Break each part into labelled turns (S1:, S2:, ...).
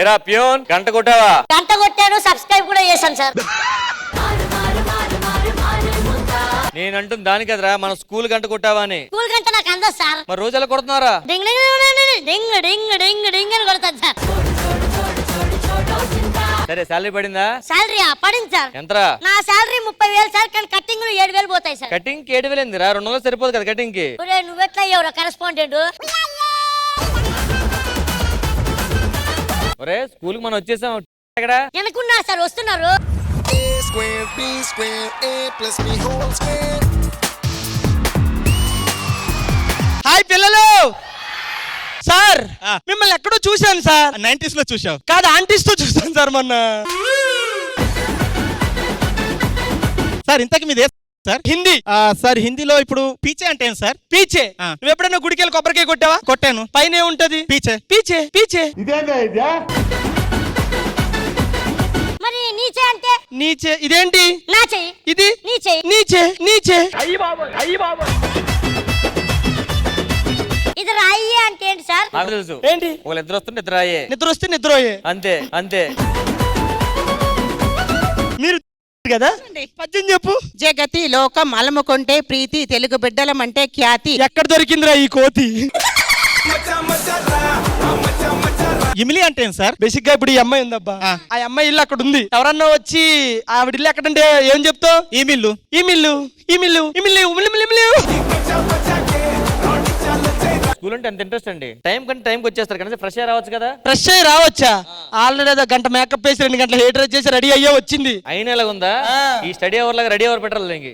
S1: ఏరా ప్యూన్ గంట కొట్టావా?
S2: గంట కొట్టాను, సబ్స్క్రైబ్ కూడా చేశాను సార్.
S1: నేనంటుంది దాని కదరా, మన స్కూల్ గంట కొట్టావా అని.
S2: స్కూల్ గంట నాకు అందదు సార్.
S1: మరి రోజు ఎలా కొడుతున్నారా?
S2: డింగ్ డింగ్ డింగ్ డింగ్ డింగ్ డింగ్ డింగ్ అని కొడతాను సార్.
S1: సరే శాలరీ పడిందా?
S2: శాలరీ పడింది సార్.
S1: ఎంతరా?
S2: నా శాలరీ 30,000 సార్, కానీ కట్టింగ్ 7,000 పోతాయి సార్.
S1: కటింగ్ 7,000 ఏందిరా? 200 సరిపోదు కదా కటింగ్ కి.
S2: నువ్వెట్లా అయ్యావురా కరెస్పాండెంట్?
S1: ఒరే స్కూల్ కి మనం వచ్చేసాం. ఎక్కడ
S2: అనుకున్నారు సార్, వస్తున్నారు.
S3: హాయ్ పిల్లలు. సార్ మిమ్మల్ని ఎక్కడో చూశాను సార్.
S4: 90s లో చూసావు
S3: కాదు, ఆంటీస్ తో చూసాను సార్ మొన్న.
S4: సార్ ఇంతకి మీదే సార్
S3: హిందీ.
S4: సార్ హిందీలో ఇప్పుడు పీచే అంటే ఏం సార్?
S3: పీచే. నువ్వు ఎప్పుడైనా గుడికెళ్ళి కొబ్బరికాయ కొట్టావా?
S4: కొట్టాను.
S3: పైన ఉంటది
S4: పీచే.
S3: పీచే పీచే.
S2: మరి నీచే అంటే?
S3: నీచే. ఇదేంటి?
S2: నా చెయ్యి.
S3: ఇది
S2: నీచే.
S3: నీచే నీచే.
S2: ఇది రాయి అంటే ఏంటి సార్?
S1: నాకు తెలుసు.
S3: ఏంటి?
S1: ఒకళ్ళు ఇద్దరు వస్తుంటే ఇద్దరు అయ్యే.
S3: నిద్ర వస్తే నిద్ర అయ్యే.
S1: అంతే అంతే.
S3: మీరు కదా పద్యం చెప్పు.
S5: జగతి లోకం అలముకుంటే ప్రీతి, తెలుగు బిడ్డలమంటే ఖ్యాతి.
S3: ఎక్కడ దొరికిందిరా ఈ కోతి?
S4: ఇమిలి అంటే ఏం సార్?
S3: బేసిక్ గా ఇప్పుడు ఈ అమ్మాయి ఉందబ్బా, ఆ అమ్మాయి ఇల్లు అక్కడ ఉంది. ఎవరన్నా వచ్చి ఆవిడ ఇల్లు ఎక్కడంటే ఏం చెప్తావు?
S4: ఈమిల్లు.
S3: ఈమిల్లు ఈమిల్లు ఈమిల్లు ఇమిల్లు.
S1: స్కూల్ అంటే అంత ఇంట్రెస్ట్ అండి. టైం కంటే టైంకి వచ్చేస్తారు కానీ ఫ్రెష్ అయ్యి రావచ్చు కదా.
S3: ఫ్రెష్ అయ్యి రావచ్చా? ఆల్రెడీ ఏదో గంట మేకప్ వేసి 2 గంటల హెయిర్ డ్రెస్ చేసి రెడీ అయ్యే వచ్చింది.
S1: అయినా ఎలాగ ఉందా? ఈ స్టడీ అవర్ లాగా రెడీ అవర్ పెట్టాలి ఇంక.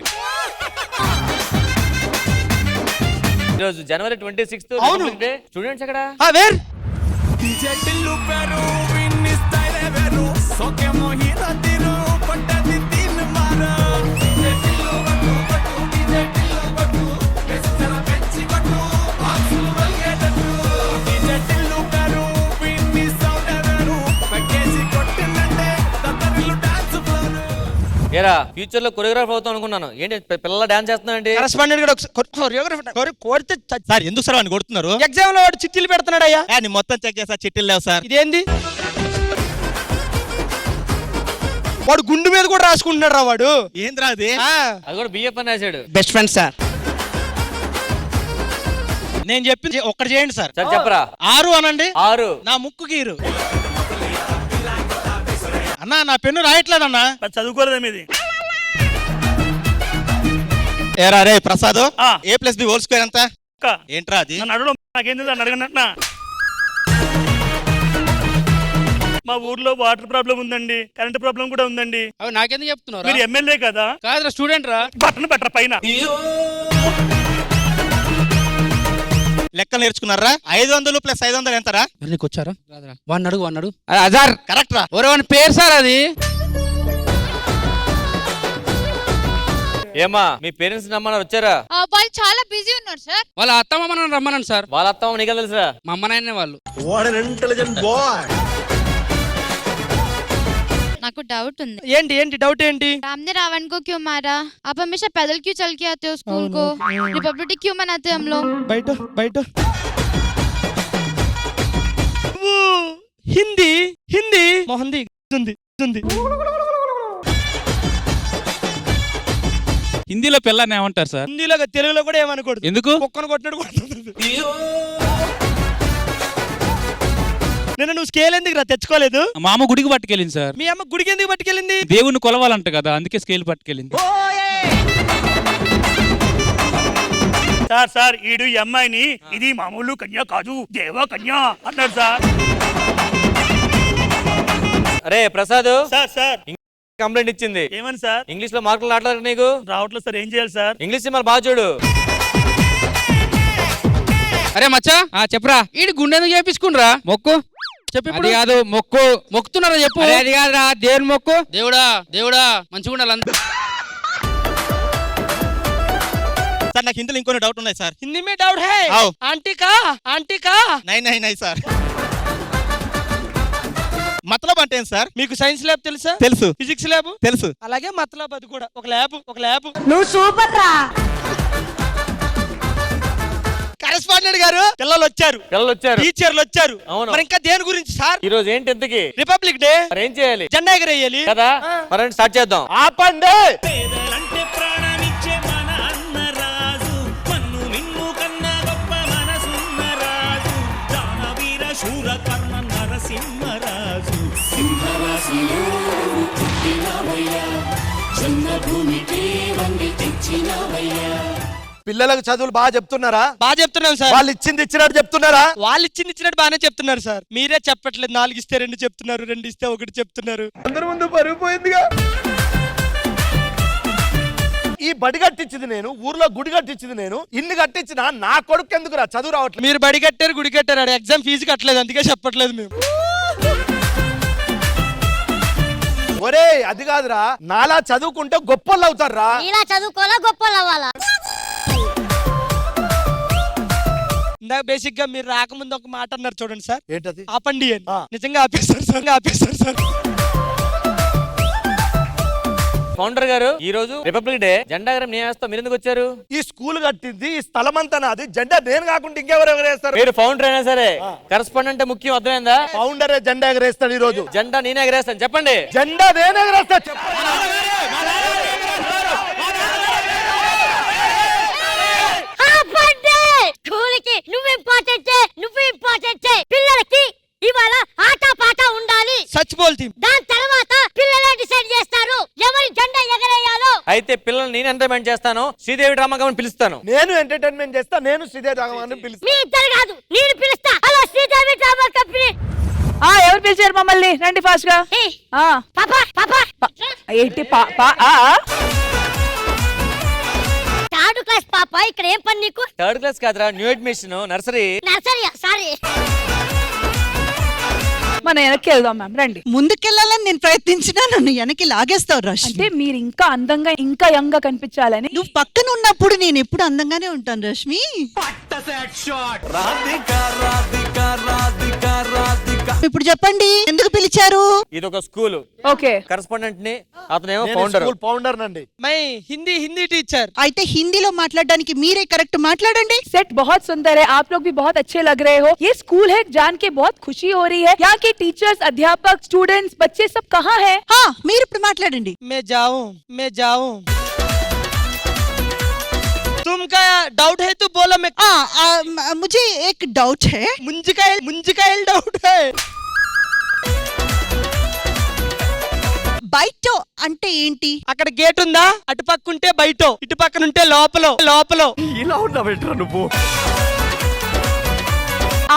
S1: ఈరోజు జనవరి 26th స్టూడెంట్స్ ఎక్కడ?
S3: వేర్
S1: ఏరా ఫ్యూచర్ లో కొరియోగ్రాఫర్ అవుతాం అనుకున్నాను. ఏంటి పిల్లల డాన్స్ చేస్తున్నానండి?
S3: కరెస్పాండెంట్ కూడా కొరియోగ్రాఫర్ కోరితే
S4: సార్ ఎందుకు సార్ అని కొడుతున్నారు?
S3: ఎగ్జామ్ లో వాడు చిట్టీలు పెడుతున్నాడు అయ్యా.
S4: నేను మొత్తం చెక్ చేసా, చిట్టీలు లేవు సార్.
S3: ఇదేంది? వాడు గుండు మీద కూడా రాసుకుంటున్నాడు రా వాడు.
S4: ఏంద్రా అది?
S1: అది కూడా బిఎఫ్ అని రాశాడు.
S5: Best friend sir.
S4: నేను చెప్పింది ఒక్కటి చేయండి సార్.
S1: సార్ చెప్పరా.
S4: 6 అనండి.
S1: 6
S4: నా ముక్కు గీరు. అన్నా నా పెన్ను రాయట్లేదన్నా.
S6: చదువుకోలేదా మీది?
S4: ఏరా రే ప్రసాద్, A+B² ఎంత? ఏంట్రా అది?
S6: నన్ను అడగడం నాకేం తెలుసు, నన్ను అడగనట్నా? మా ఊర్లో వాటర్ ప్రాబ్లం ఉందండి, కరెంట్ ప్రాబ్లం కూడా ఉందండి.
S7: అవి నాకెందుకు చెప్తున్నారు?
S6: మీరు ఎమ్మెల్యే కదా?
S7: కాదురా స్టూడెంట్ రా.
S6: బట్టను పెట్టరా పైన.
S4: లెక్కలు నేర్చుకున్నారా? 500 + 500 ఎంతరా?
S7: నీకు వచ్చారా? వాడిని అడుగు. అజార్
S4: కరెక్ట్ రా.
S7: వాని పేరు సార్ అది.
S1: ఏమా మీ పేరెంట్స్ రమ్మన్నారు, వచ్చారా?
S8: వాళ్ళు చాలా బిజీ ఉన్నారు సార్.
S7: వాళ్ళ అత్తమ్మ మనం రమ్మన్నాను సార్.
S1: వాళ్ళ అత్తమ్మ నీకు తెలుసా?
S7: మా అమ్మ నాయనే వాళ్ళు.
S8: నాకు డౌట్ ఉంది.
S3: ఏంటి ఏంటి డౌట్ ఏంటి?
S8: राम ने रावण को क्यों मारा? आप हमेशा पैदल क्यों चल के आते हो स्कूल को? रिपब्लिक क्यों मनाते हैं हम लोग?
S3: బయట హిందీ హిందీ మొహంది ఉంది.
S7: హిందీలో పిల్లని ఏమంటారు సార్?
S3: హిందీలో తెలుగులో కూడా ఏమనకూడదు.
S7: ఎందుకు?
S3: కుక్కను కొట్టినట్టు కొడుతుంది. నేను నువ్వు స్కేల్ ఎందుకు రా తెచ్చుకోలేదు?
S7: మా అమ్మ గుడికి పట్టుకెళ్ళింది సార్.
S3: మీ అమ్మ గుడికి ఎందుకు పట్టుకెళ్ళింది?
S7: దేవుణ్ణి కొలవాలంట కదా, అందుకే స్కేల్ పట్టుకెళ్ళింది.
S6: సార్ ఈడు ఈ అమ్మాయిని ఇది మామూలు కన్యా కాదు, దేవా కన్యా అన్నాడు సార్.
S1: అరే ప్రసాద్,
S6: సార్
S1: కంప్లైంట్ ఇచ్చింది.
S6: ఏమని సార్?
S1: ఇంగ్లీష్ లో మార్కులు ఆడలేదు నీకు?
S6: రావట్లేదు సార్, ఏం చేయాలి సార్?
S1: ఇంగ్లీష్ సినిమాలు బాగా చూడు.
S7: అరే మచ్చా చెప్పరా. ఈడు గుండె ఎందుకు చేపించుకుండ్రా? మొక్కు చెప్పి. అది కాదు మొక్కు. మొక్కుతున్నారా చెప్పు. అది కాదురా దేవుని మొక్కు. దేవుడా మంచిగా ఉండాలి.
S4: సార్ నాకు హిందీలో ఇంకొన్ని డౌట్ ఉన్నాయి సార్.
S3: హిందీ మే డౌట్ హై? ఆంటీ కా
S4: నై సార్. మతలబ్ అంటే ఏం సార్?
S3: మీకు సైన్స్ ల్యాబ్ తెలుసా?
S4: తెలుసు.
S3: ఫిజిక్స్ ల్యాబ్
S4: తెలుసు.
S3: అలాగే మతలబ్ అది కూడా ఒక ల్యాబ్.
S2: నువ్వు సూపర్ రా.
S4: కరెస్పాండెంట్
S3: సూపరింటెండెంట్ గారు పిల్లలు వచ్చారు,
S1: పిల్లలు వచ్చారు,
S3: టీచర్లు వచ్చారు.
S1: అవును.
S3: మరి ఇంకా దేని గురించి సార్?
S1: ఈ రోజు ఏంటి ఇంతకి?
S3: Republic day.
S1: మరి ఏం చేయాలి?
S3: జెండా ఎగరేయాలి
S1: కదా. మరి స్టార్ట్ చేద్దాం.
S3: ఆపండి.
S6: పేదలంటే ప్రాణమిచ్చే మన అన్నరాజు, మన్ను మిన్ను కన్నా గొప్ప మనసున్న రాజు, దానవీర శూర కర్ణ నరసింహరాజు. సింహరాశిలో పుట్టినవయ్యా, జన్మభూమికి వంగి తెచ్చినవయ్యా.
S9: పిల్లలకు చదువులు బాగా చెప్తున్నారా?
S3: బాగా చెప్తున్నాం సార్.
S9: వాళ్ళు ఇచ్చింది ఇచ్చినట్టు చెప్తున్నారా?
S3: వాళ్ళు ఇచ్చినట్టు బాగానే చెప్తున్నారు సార్. మీరే చెప్పట్లేదు. 4 ఇస్తే 2 చెప్తున్నారు, 2 ఇస్తే 1 చెప్తున్నారు.
S9: అందరి ముందు పరుగు పోయిందిగా. ఈ బడి కట్టించింది నేను, ఊర్లో గుడి కట్టించింది నేను. ఇల్లు కట్టించిన నా కొడుకు ఎందుకురా చదువు రావట్లేదు?
S3: మీరు బడి కట్టారు, గుడి కట్టారు, ఎగ్జామ్ ఫీజు కట్టలేదు, అందుకే చెప్పట్లేదు మేము.
S9: ఒరే అది కాదురా, నాలా చదువుకుంటే గొప్పలు అవుతారా?
S2: ఇలా చదువుకోవాలా గొప్పలు అవ్వాలా?
S3: ఇందాక బేసిక్ గా మీరు రాకముందు ఒక మాట అన్నారు చూడండి సార్.
S9: ఏంటది?
S3: ఆపండి అని. నిజంగా ఆపేస్తారు సార్.
S1: ఫౌండర్ గారు, ఈ రోజు రిపబ్లిక్ డే, జెండా ఎగరం నేను వేస్తాం, మీరు ఎందుకు వచ్చారు?
S9: ఈ స్కూల్ కట్టింది, ఈ స్థలం అంతా నాది. జెండా నేను కాకుండా ఇంకెవరు ఎగరేస్తారు?
S1: మీరు ఫౌండర్ అయినా సరే కరెస్పాండెంట్ ముఖ్యం, అర్థమైందా?
S9: ఫౌండరే జెండా ఎగరేస్తాడు ఈ రోజు.
S1: జెండా నేనే ఎగరేస్తాను, చెప్పండి.
S9: జెండా నేను ఎగరేస్తా.
S2: ఆపండి. స్కూల్కి నువ్వు ఇంపార్టెంట్, పిల్లలకి ఇవాళ ఆట పాట ఉండాలి.
S3: సచ్ బోల్తీ.
S2: దాని తర్వాత పిల్లలే డిసైడ్ చేస్తారు ఎవరి జెండా ఎగరేయాలో.
S1: అయితే పిల్లల్ని నేను ఎంటర్టైన్మెంట్ చేస్తాను, శ్రీదేవి డ్రామా కంపెనీ పిలుస్తాను.
S9: నేను ఎంటర్టైన్మెంట్ చేస్తా, నేను శ్రీదేవి రాఘవన్ పిలుస్తా.
S2: మీ ఇద్దరు కాదు, నేను పిలుస్తా. Hello Sridevi drama company.
S10: ఎవరు పిలిచారు మమ్మల్ని? రండి ఫాస్ట్ గా.
S2: పాపా
S10: ఏంటి
S2: థర్డ్ క్లాస్ పాప, ఇక్కడ ఏం పని నీకు?
S1: థర్డ్ క్లాస్ కాదురా, న్యూ అడ్మిషన్, నర్సరీ.
S2: నర్సరీయా? సారీ.
S10: మనం వెనక్కి వెళ్దాం మ్యామ్, రండి.
S5: ముందుకెళ్ళాలని నేను ప్రయత్నించినా నన్ను వెనక్కి లాగేస్తావు రష్మి.
S10: అంటే మీరు ఇంకా అందంగా, ఇంకా యంగ్ గా కనిపించాలని.
S5: నువ్వు పక్కన ఉన్నప్పుడు నేను ఎప్పుడు అందంగానే ఉంటాను రష్మి. ఇప్పుడు చెప్పండి ఎందుకు పిలిచారు?
S1: ఇది ఒక స్కూల్.
S10: ఓకే.
S1: కరెస్పాండెంట్ ని, అతనేమో ఫౌండర్.
S9: స్కూల్ ఫౌండర్ నండి.
S3: My Hindi teacher.
S5: అయితే హిందీలో మాట్లాడడానికి మీరే కరెక్ట్ మాట్లాడండి.
S10: सेट बहुत सुंदर है, आप लोग भी बहुत अच्छे लग रहे हो. ये स्कूल है, जान के बहुत खुशी हो रही है. यहाँ के टीचर्स, अध्यापक, स्टूडेंट्स, बच्चे सब कहाँ हैं?
S5: మీరు ఇప్పుడు మాట్లాడండి.
S3: मैं जाऊं. तुमका डाउट है तो बोलो. मैं
S5: मुझे एक डाउट है.
S3: मुंजिकायल डाउट है.
S5: బయట అంటే ఏంటి?
S3: అక్కడ గేట్ ఉందా? అటు పక్కుంటే బయట, ఇటు పక్కనుంటే లోపల.
S9: ఇలా ఉన్నావేంట్రా నువ్వు?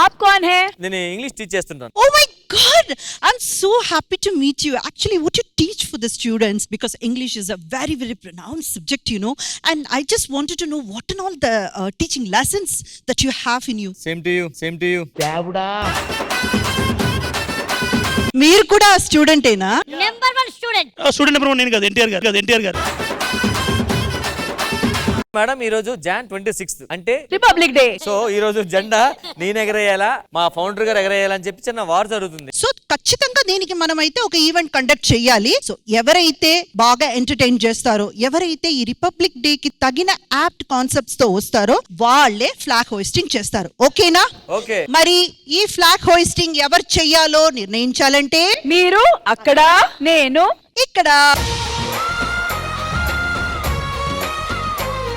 S10: आप कौन है?
S1: నేను ఇంగ్లీష్ టీచ్ చేస్తుంటాను.
S5: Oh my God! I'm so happy to meet you. Actually, what you teach for the students, because English is a very, very pronounced subject, you know. And I just wanted to know what and all the teaching lessons that you have in you.
S1: Same to you.
S5: మీరు కూడా స్టూడెంటేనా?
S2: Number 1 student.
S6: Student number 1 నేను కాదు, ఎన్టీఆర్ గారు.
S1: Madam, ఈ రోజు John 26 అంటే
S10: Republic day.
S1: So ఈ రోజు జెండా నేను ఎగరేయాలా, మా ఫౌండర్ గారు ఎగరేయాలా అని చెప్పి చిన్న వార్ జరుగుతుంది.
S5: సో ఖచ్చితంగా దీనికి మనమైతే ఒక ఈవెంట్ కండక్ట్ చేయాలి. సో ఎవరైతే బాగా ఎంటర్టైన్ చేస్తారో, ఎవరైతే ఈ రిపబ్లిక్ డే కి తగిన యాప్ట్ కాన్సెప్ట్స్ తో వస్తారో వాళ్ళే ఫ్లాగ్ హోయిస్టింగ్ చేస్తారు. ఓకేనా?
S1: ఓకే.
S5: మరి ఈ ఫ్లాగ్ హోయిస్టింగ్ ఎవరు చెయ్యాలో నిర్ణయించాలంటే
S10: మీరు అక్కడ, నేను
S5: ఇక్కడ.